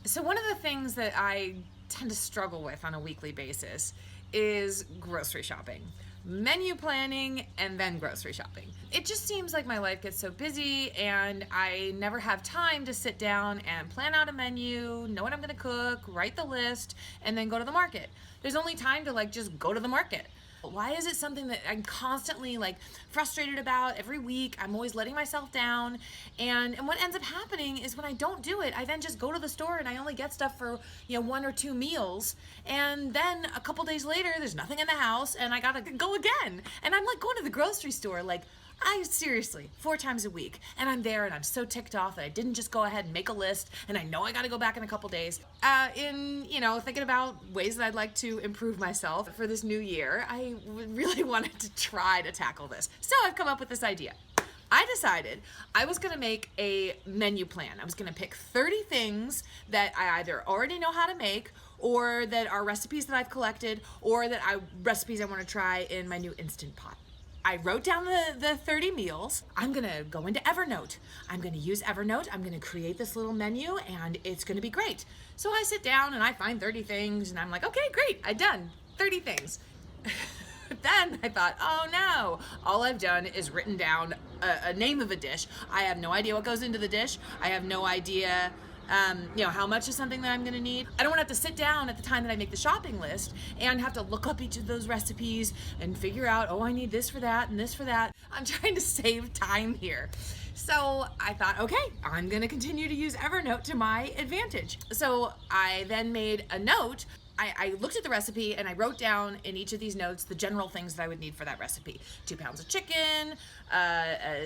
So one of the things that I tend to struggle with on a weekly basis is grocery shopping. Menu planning and then grocery shopping. It just seems like my life gets so busy and I never have time to sit down and plan out a menu, know what I'm gonna cook, write the list, and then go to the market. There's only time to just go to the market. Why is it something that I'm constantly frustrated about every week? I'm always letting myself down. And what ends up happening is when I don't do it, I then just go to the store and I only get stuff for, 1 or 2 meals. And then a couple days later, there's nothing in the house and I gotta go again. And I'm going to the grocery store, I seriously, 4 times a week, and I'm there and I'm so ticked off that I didn't just go ahead and make a list, and I know I gotta go back in a couple days. Thinking about ways that I'd like to improve myself for this new year, I really wanted to try to tackle this. So I've come up with this idea. I decided I was gonna make a menu plan. I was gonna pick 30 things that I either already know how to make, or that are recipes that I've collected, or recipes I wanna try in my new Instant Pot. I wrote down the 30 meals. I'm gonna go into Evernote. I'm gonna use Evernote. I'm gonna create this little menu and it's gonna be great. So I sit down and I find 30 things and I'm like, okay, great, I'm done. 30 things. Then I thought, oh no, all I've done is written down a name of a dish. I have no idea what goes into the dish. I have no idea how much is something that I'm gonna need. I don't wanna have to sit down at the time that I make the shopping list and have to look up each of those recipes and figure out, oh, I need this for that and this for that. I'm trying to save time here. So I thought, okay, I'm gonna continue to use Evernote to my advantage. So I then made a note. I looked at the recipe and I wrote down in each of these notes the general things that I would need for that recipe. 2 pounds of chicken,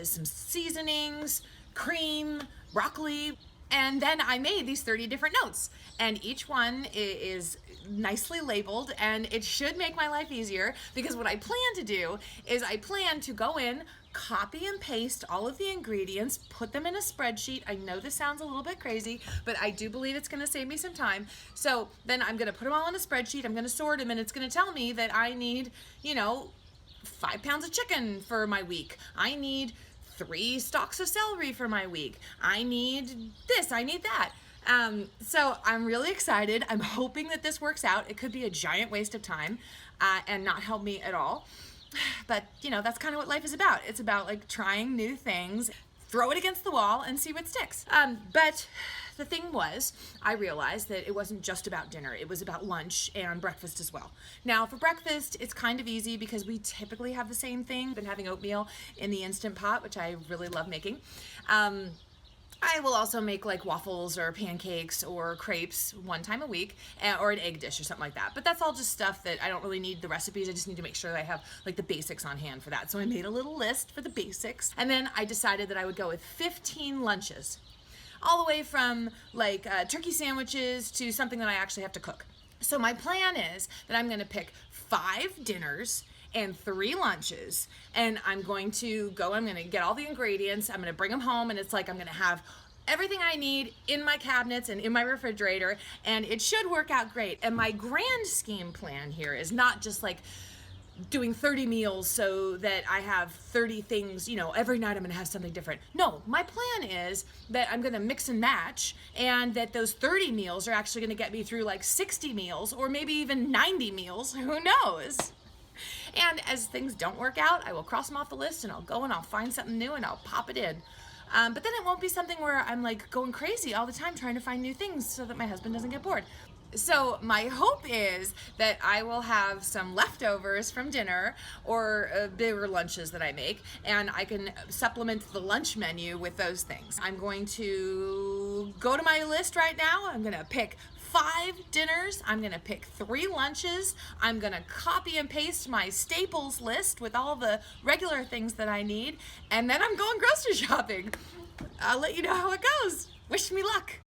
some seasonings, cream, broccoli, and then I made these 30 different notes, and each one is nicely labeled, and it should make my life easier, because what I plan to do is I plan to go in, copy and paste all of the ingredients, put them in a spreadsheet. I know this sounds a little bit crazy, but I do believe it's gonna save me some time. So then I'm gonna put them all in a spreadsheet, I'm gonna sort them, and it's gonna tell me that I need, 5 pounds of chicken for my week. I need 3 stalks of celery for my week. I need this, I need that. So I'm really excited. I'm hoping that this works out. It could be a giant waste of time and not help me at all. But, that's kind of what life is about. It's about trying new things, throw it against the wall and see what sticks. But the thing was, I realized that it wasn't just about dinner. It was about lunch and breakfast as well. Now, for breakfast, it's kind of easy because we typically have the same thing. I've been having oatmeal in the Instant Pot, which I really love making. I will also make waffles or pancakes or crepes 1 time a week, or an egg dish or something like that. But that's all just stuff that I don't really need the recipes. I just need to make sure that I have the basics on hand for that. So I made a little list for the basics, and then I decided that I would go with 15 lunches, all the way from turkey sandwiches to something that I actually have to cook. So my plan is that I'm gonna pick 5 dinners and 3 lunches, and I'm gonna get all the ingredients, I'm gonna bring them home, and it's I'm gonna have everything I need in my cabinets and in my refrigerator, and it should work out great. And my grand scheme plan here is not just doing 30 meals so that I have 30 things, every night I'm gonna have something different. No, my plan is that I'm gonna mix and match, and that those 30 meals are actually gonna get me through 60 meals, or maybe even 90 meals, who knows? And as things don't work out, I will cross them off the list and I'll go and I'll find something new and I'll pop it in. But then it won't be something where I'm going crazy all the time trying to find new things so that my husband doesn't get bored. So my hope is that I will have some leftovers from dinner or bigger lunches that I make, and I can supplement the lunch menu with those things. I'm going to go to my list right now. I'm gonna pick 5 dinners, I'm gonna pick 3 lunches, I'm gonna copy and paste my staples list with all the regular things that I need, and then I'm going grocery shopping. I'll let you know how it goes. Wish me luck.